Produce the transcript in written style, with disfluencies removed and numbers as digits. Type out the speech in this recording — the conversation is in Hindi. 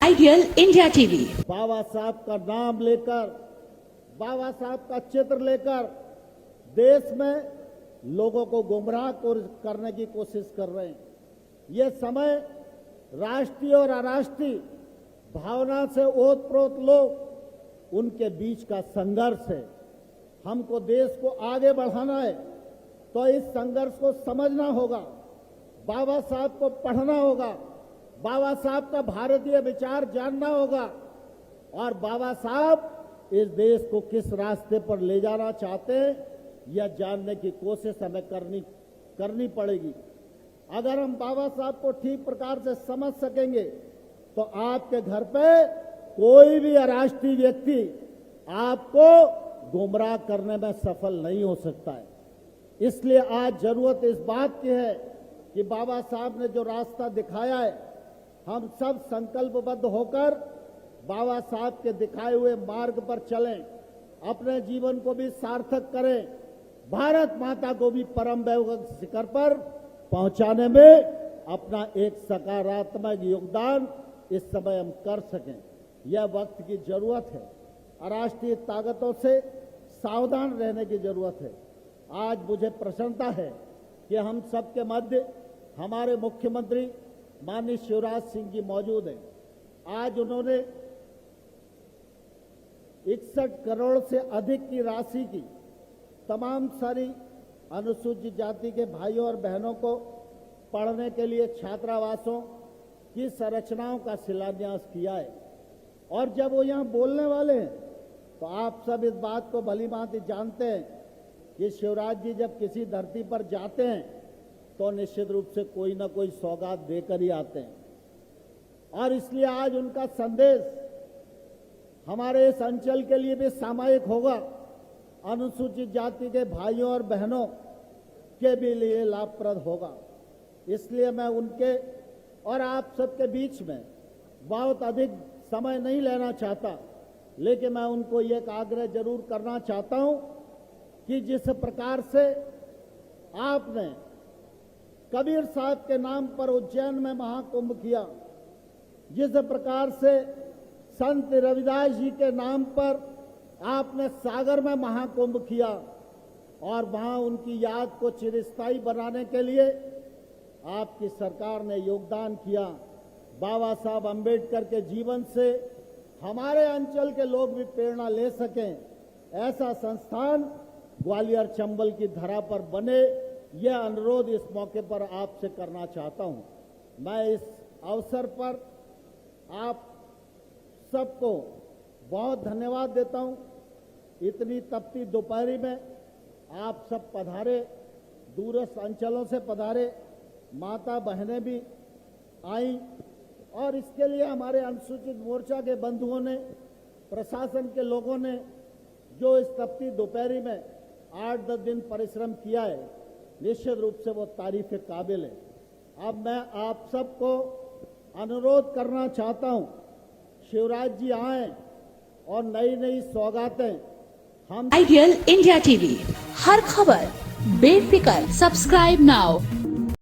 Ideal India TV. बाबा साहब का नाम लेकर, बाबा साहब का चित्र लेकर देश में लोगों को गुमराह करने की कोशिश कर रहे हैं। ये समय राष्ट्रीय और अराष्ट्रीय भावना से ओतप्रोत लोग, उनके बीच का संघर्ष है। हमको देश को आगे बढ़ाना है तो इस संघर्ष को समझना होगा, बाबा साहब को पढ़ना होगा, बाबा साहब का भारतीय विचार जानना होगा और बाबा साहब इस देश को किस रास्ते पर ले जाना चाहते हैं यह जानने की कोशिश हमें करनी पड़ेगी। अगर हम बाबा साहब को ठीक प्रकार से समझ सकेंगे तो आपके घर पे कोई भी अराष्ट्रीय व्यक्ति आपको गुमराह करने में सफल नहीं हो सकता है। इसलिए आज जरूरत इस बात की है कि बाबा साहब ने जो रास्ता दिखाया है, हम सब संकल्पबद्ध होकर बाबा साहब के दिखाए हुए मार्ग पर चलें, अपने जीवन को भी सार्थक करें, भारत माता को भी परम वैभव शिखर पर पहुंचाने में अपना एक सकारात्मक योगदान इस समय हम कर सकें। यह वक्त की जरूरत है। अराष्ट्रीय ताकतों से सावधान रहने की जरूरत है। आज मुझे प्रसन्नता है कि हम सबके मध्य हमारे मुख्यमंत्री माननीय शिवराज सिंह जी मौजूद हैं। आज उन्होंने 61 करोड़ से अधिक की राशि की तमाम सारी अनुसूचित जाति के भाइयों और बहनों को पढ़ने के लिए छात्रावासों की संरचनाओं का शिलान्यास किया है। और जब वो यहाँ बोलने वाले हैं तो आप सब इस बात को भली भांति जानते हैं कि शिवराज जी जब किसी धरती पर जाते हैं तो निश्चित रूप से कोई ना कोई सौगात देकर ही आते हैं। और इसलिए आज उनका संदेश हमारे इस अंचल के लिए भी सामयिक होगा, अनुसूचित जाति के भाइयों और बहनों के भी लिए लाभप्रद होगा। इसलिए मैं उनके और आप सबके बीच में बहुत अधिक समय नहीं लेना चाहता, लेकिन मैं उनको एक आग्रह जरूर करना चाहता हूं कि जिस प्रकार से आपने कबीर साहब के नाम पर उज्जैन में महाकुंभ किया, जिस प्रकार से संत रविदास जी के नाम पर आपने सागर में महाकुंभ किया और वहां उनकी याद को चिरस्थायी बनाने के लिए आपकी सरकार ने योगदान किया। बाबा साहब अंबेडकर के जीवन से हमारे अंचल के लोग भी प्रेरणा ले सकें, ऐसा संस्थान ग्वालियर चंबल की धरा पर बने, यह अनुरोध इस मौके पर आपसे करना चाहता हूं। मैं इस अवसर पर आप सबको बहुत धन्यवाद देता हूं। इतनी तपती दोपहरी में आप सब पधारे, दूरस्थ अंचलों से पधारे, माता बहनें भी आई और इसके लिए हमारे अनुसूचित मोर्चा के बंधुओं ने, प्रशासन के लोगों ने जो इस तपती दोपहरी में 8-10 दिन परिश्रम किया है, निश्चित रूप से वो तारीफ के काबिल है। अब मैं आप सबको अनुरोध करना चाहता हूं, शिवराज जी आए और नई नई सौगातें हम आइडियल इंडिया टीवी, हर खबर बेफिक्र। Subscribe now.